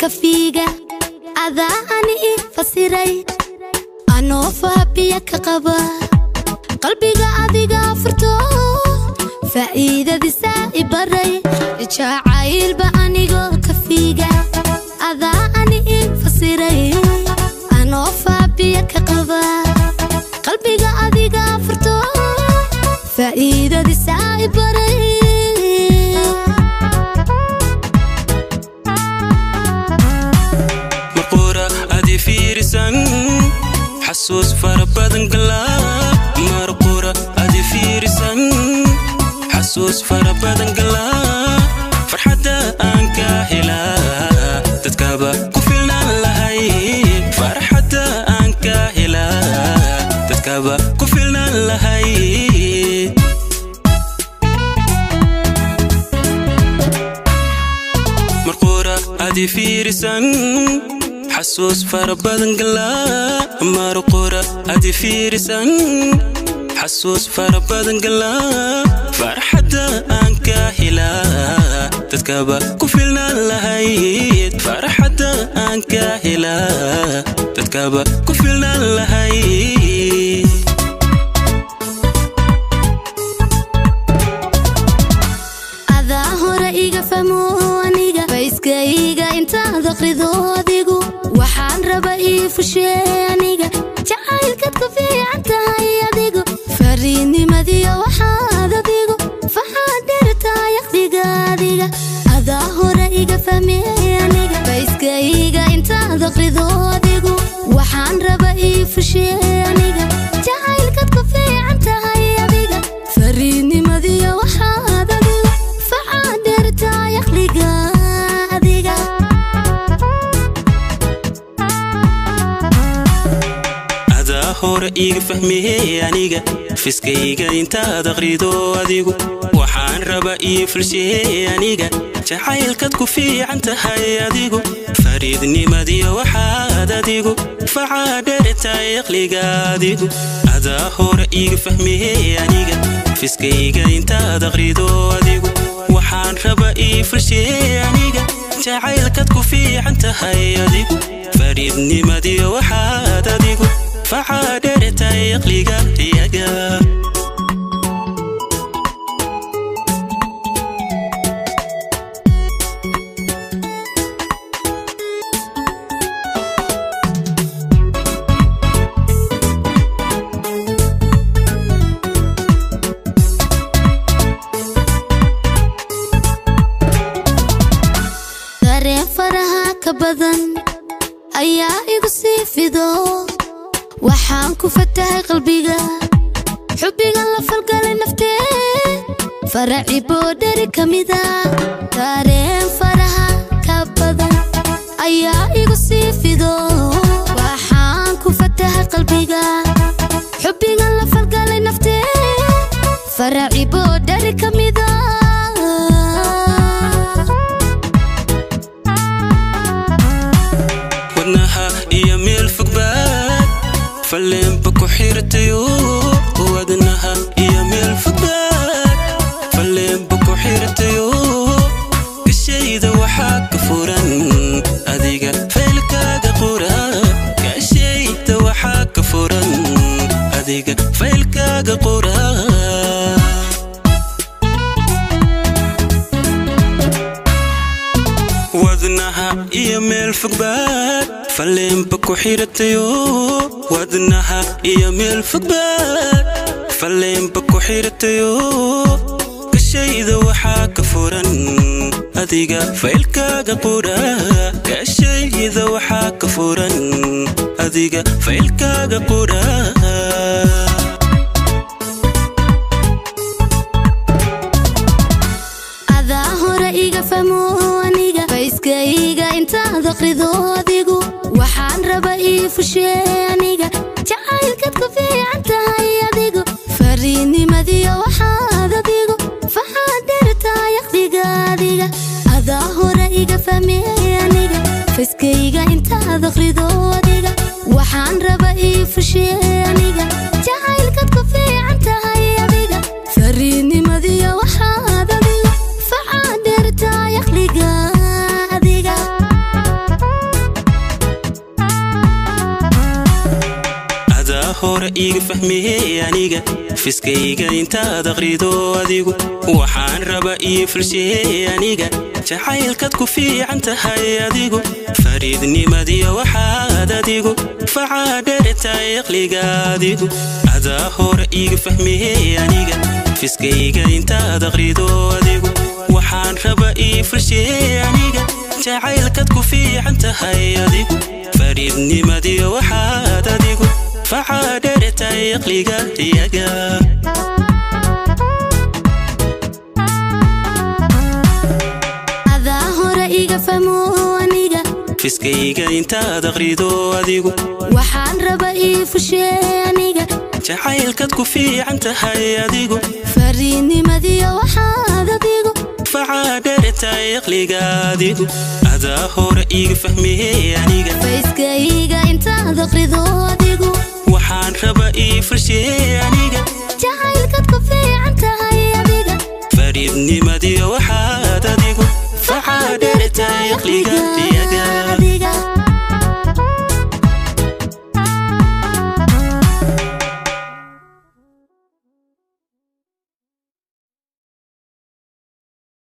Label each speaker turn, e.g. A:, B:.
A: كفيقة أذا أني فسيري أنو فابيك قبا قلبي قاعدي فرتو فإذا دي سائب بري جاعيل بأني كفيقة أذا أني فسيري أنو فابيك قبا قلبي قاعدي فرتو فإذا دي سائب بري
B: مقورة أدي فيرسان حسوس فربادن قلاب مرقورة أدي فيرسان حسوس فربادن قلاب فرحة أنك هلا تتكابا كفلنا لهاي فرحة أنك هلا تتكابا كفلنا لهاي مرقورة أدي فيرسان حسوس فربادن قلاب مرقورة أدي فيرسان حسوس فربادن قلاب فرحة أنك هلا تتكابا كفلنا لهاي فرحة أنك هلا تتكابا كفلنا لهاي
A: أذا هرئيك فموانيك فايسكايك انت ذقريدو ديقو وحان ربائي فشيانيك جعايلك تكفي عنتا هيا ديقو فريني مذيا وحادا ديقو فحادرتا يخديك ديقا أذا هرئيك فموانيك فايسكايك انت ذقريدو ديقو وحان ربائي فشيانيك جعايلك تكفي عنتا هيا ديقا فريني مذيا وحادا ديقو فحادرتا يخديك ديقا
B: hore iga fahmiyay aniga fiskayga inta daqrido adigu waxaan raba ii fulsiyay aniga jacaylkad ku fiican tahay adigu fariidnimadiyo waxaad adigu facaadeertay aqliga adigu ada hore iga fahmiyay aniga fiskayga inta daqrido adigu waxaan raba ii fulsiyay aniga jacaylkad ku fiican tahay adigu fariidnimadiyo waxaad adigu فعادرتي أقليقا يقا
A: دارين فرها كبدن أيا يقصي في دو waxaan ku fatahay qalbiga xubbiga la falgalay naftee faraci boodari kamida dareen faraha ka badan ayaa igu sii fido waxaan ku fatahay qalbiga xubbiga la falgalay naftee faraci boodari kamida
B: wadnaha iyo meel fogbaad فلين بكو حيرتيو ودنها يميل فقاد فلين بكو حيرتيو كشي ذا وحاك فوران أديقا فيلكاقا قورا كشي ذا وحاك فوران أديقا فيلكاقا قورا ودنها يميل فقاد فلين بكو حيرتيو ودنها يميل فقاد فلين بكو حيرتيو كشي ذا وحاك فوران أديقا فيلكاقا قورا كشي ذا وحاك فوران أديقا فيلكاقا قورا
A: أذا هرئيك فموانيك فايسكايك انت ذقريدو ديقو waxaan raba ii fusheeniga jacaylkad ku fiican tahay adigu fariinimadiyo waxaad adigu faxaadirtaa yaqdiga adiga adaa hore iga fahmeeniga fiskayga intaad akhrido adiga waxaan raba ii fusheeniga jacaylkad ku fiican tahay adiga fariinimadiyo waxaad adigu faxaadirtaa yaqdiga adiga
B: iga fahmiyey aniga fiskayga intaad aqrido adigu waxaan raba ii fulshiyey aniga jacaylkaad ku fiican tahay adigu fariidnimadiyo waxaad adigu facaa dheertahay aqliga adigu adaa hore iga fahmiyey aniga fiskayga intaad aqrido adigu waxaan raba ii fulshiyey aniga jacaylkaad ku fiican tahay adigu fariidnimadiyo waxaad adigu facaa dheertahay aqliga iyaga
A: adaa hore iga fahmo aniga
B: fiskayga intaad aqrido adigu
A: waxaan raba ii fushee aniga
B: jacaylkaad ku fiican tahay adigu
A: fariidnimadiyo waxaad adigu
B: facaa dheertahay aqliga adigu adaa hore iga fahmiyey aniga
A: fiskayga intaad aqrido adigu
B: waxaan raba ii fulshiyey aniga
A: jacaylkaad ku fiican tahay adiga
B: fariidnimadiyo waxaad adigu facaa dheertahay aqliga